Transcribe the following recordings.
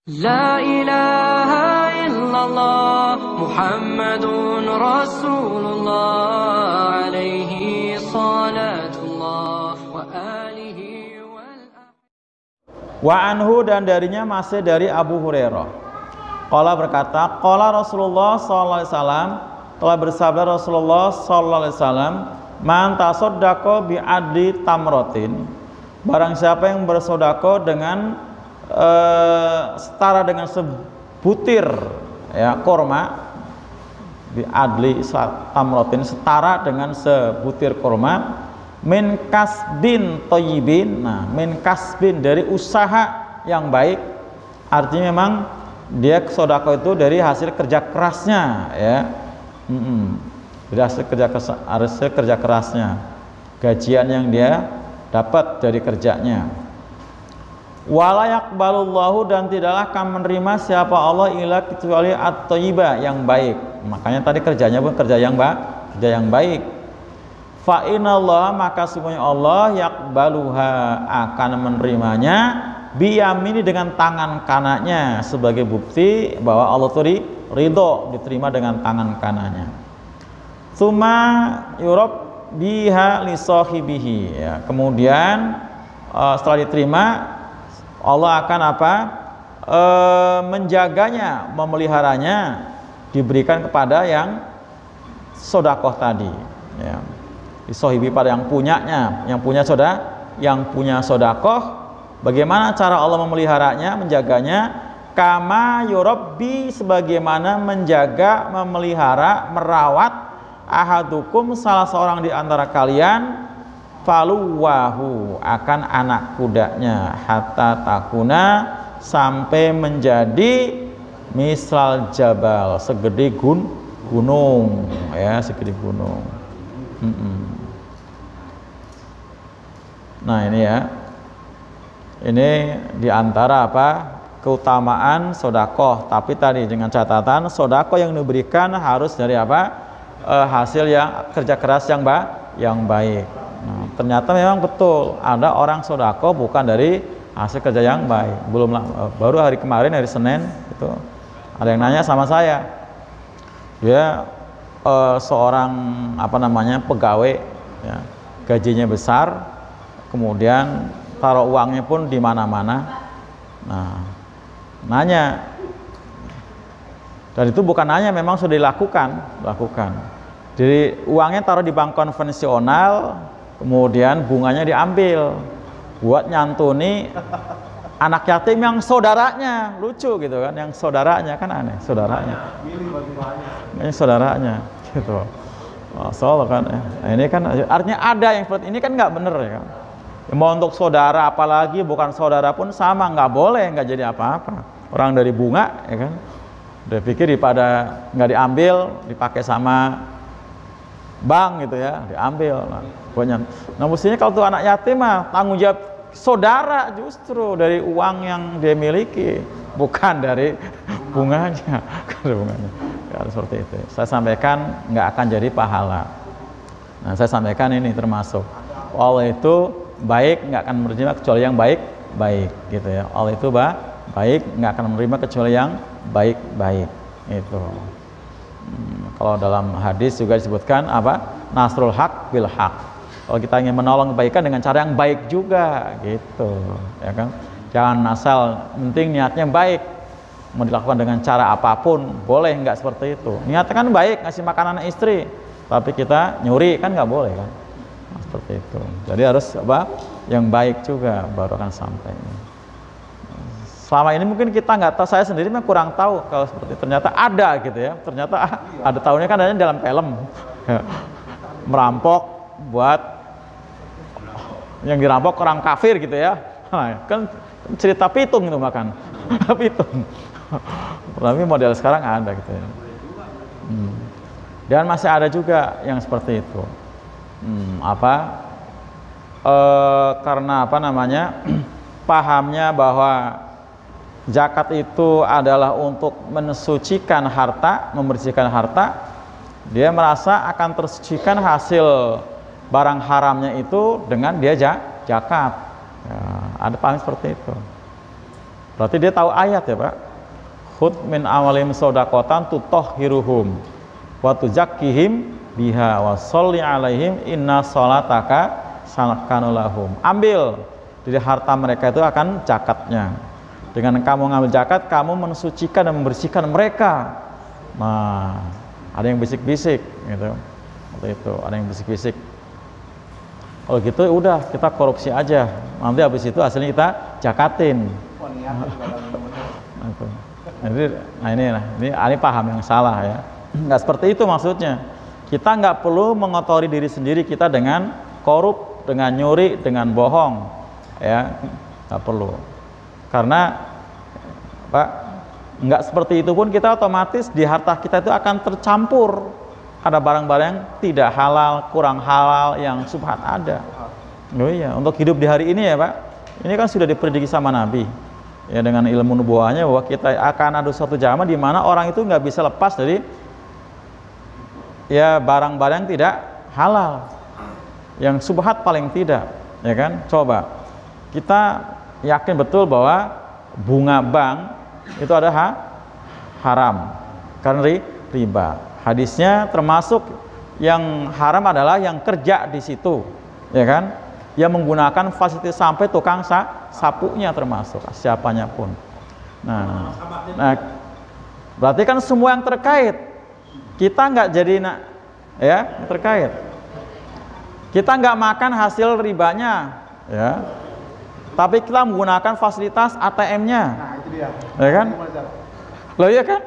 La ilaha illallah Muhammadun Rasulullah alaihi salatullah wa alihi wa anhu, dan darinya masih dari Abu Hurairah. Qala berkata, qala Rasulullah sallallahu alaihi wasallam, telah bersabda Rasulullah sallallahu alaihi wasallam, man tasaddaqa bi adli tamratin, barang siapa yang bersedekah dengan setara dengan sebutir ya kurma, bi adli tamratin, setara dengan sebutir kurma, min kasbin thayyibin. Nah, min kasbin dari usaha yang baik, artinya memang dia sedekah itu dari hasil kerja kerasnya ya. Dari hasil kerja kerasnya, gajian yang dia dapat dari kerjanya. Wala yaqbalullahu, dan tidaklah akan menerima siapa Allah illa kecuali at-thayyibah, yang baik. Makanya tadi kerjanya pun kerja yang baik. Fa innallaha, maka sesungguhnya Allah yaqbaluha, akan menerimanya biyamini, dengan tangan kanannya, sebagai bukti bahwa Allah itu ridho, diterima dengan tangan kanannya. Tsumma yurab biha li sahibihi, ya. Kemudian setelah diterima, Allah akan menjaganya, memeliharanya, diberikan kepada yang sedekah tadi ya. Disohibi pada yang punyanya, yang punya sedekah. Bagaimana cara Allah memeliharanya, menjaganya? Kama yurabbi, sebagaimana menjaga, memelihara, merawat ahadukum, salah seorang di antara kalian, faluwahu, akan anak kudanya, hatta takuna, sampai menjadi misal jabal, segede gunung ya, segede gunung. Nah ini ya, ini diantara keutamaan sedekah. Tapi tadi dengan catatan, sedekah yang diberikan harus dari hasil yang kerja keras yang baik. Nah, ternyata memang betul ada orang sedekah bukan dari hasil kerja yang baik. Baru hari kemarin, hari Senin itu ada yang nanya sama saya, dia seorang pegawai ya, gajinya besar, kemudian taruh uangnya pun di mana-mana. Nah, nanya, dan itu bukan nanya, memang sudah dilakukan. Jadi uangnya taruh di bank konvensional, kemudian bunganya diambil buat nyantuni anak yatim yang saudaranya. Lucu gitu kan, yang saudaranya, kan aneh, saudaranya gitu. Soalnya kan ini kan artinya ada yang seperti ini, kan nggak bener ya kan. Mau untuk saudara, apalagi bukan saudara pun sama, nggak boleh, nggak jadi apa-apa. Orang dari bunga ya kan, udah pikir daripada nggak diambil, dipakai sama bank gitu ya, diambil. Nah mestinya kalau tuh anak yatim mah tanggung jawab saudara, justru dari uang yang dia miliki, bukan dari bunganya. Ya, seperti itu. Saya sampaikan nggak akan jadi pahala. Nah saya sampaikan ini termasuk Allah itu baik, nggak akan menerima kecuali yang baik gitu ya. Allah itu baik, nggak akan menerima kecuali yang baik itu. Kalau dalam hadis juga disebutkan nasrul haq bil haq. Kalau kita ingin menolong kebaikan dengan cara yang baik juga gitu ya kan. Jangan asal penting niatnya baik, mau dilakukan dengan cara apapun boleh, nggak seperti itu. Niatnya kan baik, ngasih makanan anak istri, tapi kita nyuri, kan nggak boleh kan. Nah, seperti itu. Jadi harus yang baik juga baru akan sampai. Selama ini mungkin kita nggak tahu, saya sendiri mah kurang tahu kalau seperti itu. Ternyata ada gitu ya. Ternyata ada tahunnya kan adanya dalam film. Merampok buat yang dirampok orang kafir gitu ya. Nah, kan cerita pitung itu makan. Pitung. Tapi model sekarang ada gitu ya. Dan masih ada juga yang seperti itu. Karena pahamnya bahwa zakat itu adalah untuk mensucikan harta, membersihkan harta, dia merasa akan tersucikan hasil barang haramnya itu dengan dia zakat. Ya, ada paham seperti itu. Berarti dia tahu ayat ya Pak. Khud min awalim sodakotan tutahhiruhum wa tuzakkihim biha wa sholli alaihim inna sholataka sakanu lahum. Ambil dari harta mereka itu akan zakatnya. Dengan kamu ngambil zakat, kamu mensucikan dan membersihkan mereka. Nah, ada yang bisik-bisik gitu. Seperti itu, ada yang bisik-bisik. Kalau gitu udah kita korupsi aja. Nanti habis itu hasilnya kita zakatin. Nah ini paham yang salah ya. Nggak seperti itu maksudnya. Kita nggak perlu mengotori diri sendiri kita dengan korup, dengan nyuri, dengan bohong, ya nggak perlu. Karena Pak, nggak seperti itu pun kita otomatis di harta kita itu akan tercampur. Ada barang-barang yang tidak halal, kurang halal, yang subhat ada. Oh iya, untuk hidup di hari ini ya Pak, ini kan sudah diprediksi sama Nabi. Ya dengan ilmu nubuahnya bahwa kita akan ada suatu zaman di mana orang itu nggak bisa lepas dari ya barang-barang yang tidak halal, yang subhat paling tidak, ya kan? Coba kita yakin betul bahwa bunga bank itu ada haram karena riba. Hadisnya termasuk yang haram adalah yang kerja di situ, ya kan? Yang menggunakan fasilitas sampai tukang sapunya termasuk siapanya pun. Nah, berarti kan semua yang terkait. Kita nggak jadi ya terkait. Kita nggak makan hasil ribanya, ya. Tapi kita menggunakan fasilitas ATM-nya. Nah, itu dia. Ya kan? Loh iya kan?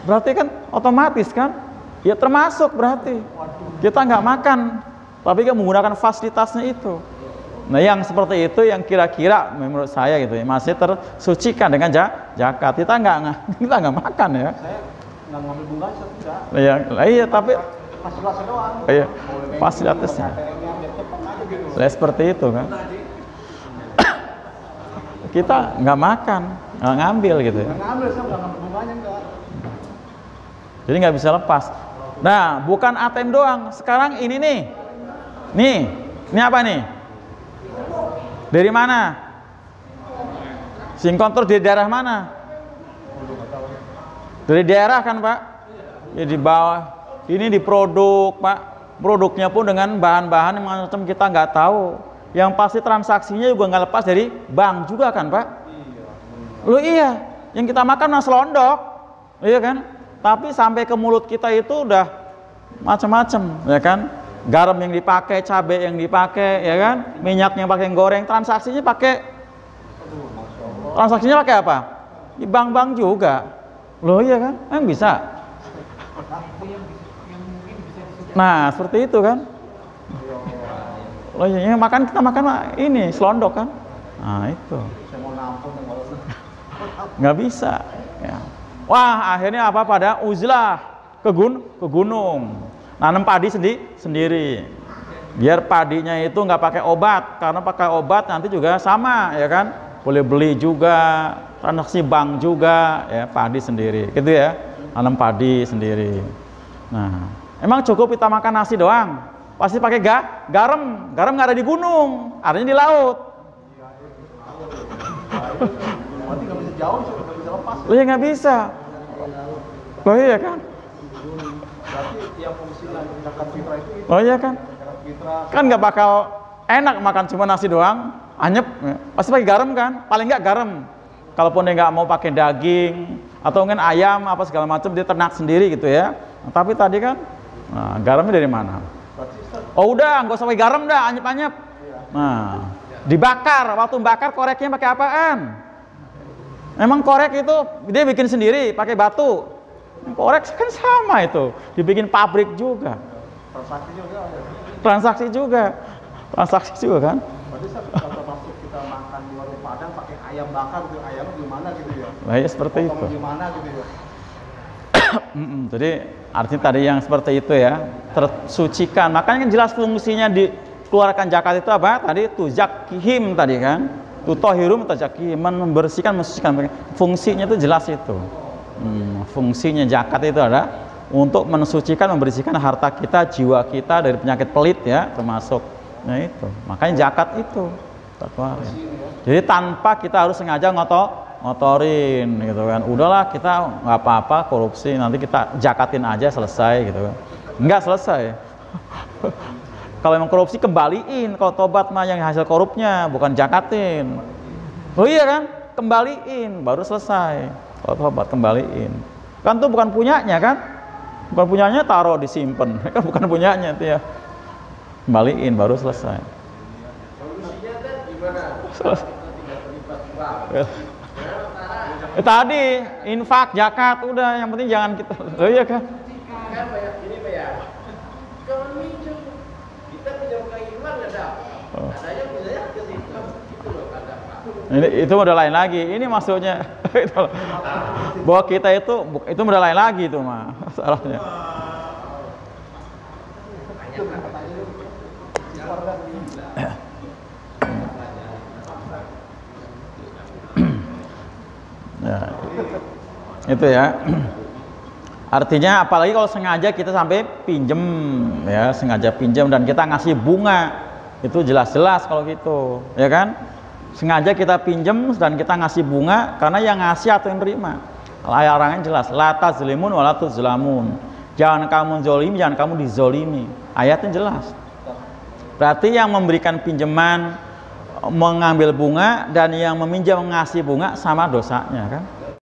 Berarti kan otomatis kan? Ya termasuk berarti. Kita nggak makan, tapi kan menggunakan fasilitasnya itu. Nah yang seperti itu yang kira-kira menurut saya gitu ya, masih tersucikan dengan zakat. Kita nggak makan ya. Saya nggak ngambil bunga, saya Iya, tidak. iya tapi Fasilitasnya doang. iya, fasilitasnya. Saya seperti itu kan. Kita nggak makan, nggak ngambil gitu ya. Nggak ngambil, saya nggak ngambil bunganya enggak. Jadi nggak bisa lepas. Nah, bukan ATM doang. Sekarang ini nih. Ini apa nih? Dari mana? Singkontor dari daerah mana? Dari daerah kan Pak? Ya di bawah. Ini di produk Pak. Produknya pun dengan bahan-bahan yang macam kita nggak tahu. Yang pasti transaksinya juga nggak lepas dari bank juga kan Pak? Loh iya. Yang kita makan nasi londok, iya kan? Tapi sampai ke mulut kita itu udah macam-macam, ya kan? Garam yang dipakai, cabai yang dipakai, ya kan? Minyaknya pakai goreng, transaksinya pakai apa? Di bank-bank juga. Loh iya kan? Bisa. Nah, seperti itu kan? Loh iya, kita makan ini selondok kan? Nah, itu. Saya mau nampung Nggak bisa, ya. Wah, akhirnya apa? Pada uzlah ke gunung, nanam padi sendiri. Biar padinya itu nggak pakai obat, karena pakai obat nanti juga sama, ya kan? Boleh beli juga, transaksi bank juga, ya padi sendiri, gitu ya. Nanam padi sendiri. Nah, emang cukup kita makan nasi doang? Pasti pakai garam. Garam nggak ada di gunung, adanya di laut. Berarti nggak bisa jauh, nggak bisa lepas. Loh ya nggak bisa. Oh iya kan? Berarti yang fungsi zakat fitrah itu. Oh iya kan? Zakat fitrah. Kan nggak bakal enak makan cuma nasi doang, anyep. Pasti pakai garam kan? Paling nggak garam. Kalaupun dia nggak mau pakai daging atau mungkin ayam apa segala macam, dia ternak sendiri gitu ya. Nah, tapi tadi kan, garamnya dari mana? Oh udah, nggak usah pakai garam dah, anyep-anyep. Nah, dibakar. Waktu bakar koreknya pakai apaan? Emang korek itu dia bikin sendiri pakai batu. Korek kan sama itu, dibikin pabrik juga. Transaksi juga kan. Berarti kalau masuk kita makan di warung Padang pakai ayam bakar, gitu, ayamnya gimana gitu ya? Nah, ya seperti itu. Gimana gitu ya? Jadi artinya tadi yang seperti itu ya, tersucikan. Makanya kan jelas fungsinya dikeluarkan zakat itu apa? Tadi tuzakkihim tadi kan. Tutahhirum tazakkihim, membersihkan, mensucikan. Fungsinya itu jelas itu. Fungsinya zakat itu adalah untuk mensucikan, membersihkan harta kita, jiwa kita dari penyakit pelit ya, termasuk. Nah itu, makanya zakat itu. Jadi tanpa kita harus sengaja ngotorin gitu kan. Udahlah kita nggak apa-apa korupsi, nanti kita zakatin aja selesai gitu kan. Nggak selesai. Kalau memang korupsi kembaliin, kalau tobat mah yang hasil korupnya bukan zakatin. Oh iya kan, kembaliin baru selesai. Kalau tobat kembaliin. Kan itu bukan punyanya kan? Bukan punyanya taruh disimpan, kan bukan punyanya itu ya. Kembaliin baru selesai. Solusinya kan gimana? Selesai. Kita tidak terlibat uang. Tadi infak, zakat, udah yang penting jangan kita. Oh iya kan? Kan banyak ini Pak ya. Kalau minjem, kita pinjam ke iman nggak dapat. Adanya punyanya ke situ. Itu loh kata Pak. Itu udah lain lagi. Ini maksudnya bahwa kita itu udah lain lagi itu mah salahnya. Ya, itu ya. Artinya apalagi kalau sengaja kita sampai pinjem ya, sengaja pinjam dan kita ngasih bunga, itu jelas-jelas kalau gitu, ya kan? Sengaja kita pinjem dan kita ngasih bunga karena yang ngasih atau yang terima. Larangannya jelas, la tazlimun wa la tuzlamun. Jangan kamu zolimi, jangan kamu dizolimi. Ayatnya jelas. Berarti yang memberikan pinjaman mengambil bunga dan yang meminjam ngasih bunga sama dosanya kan?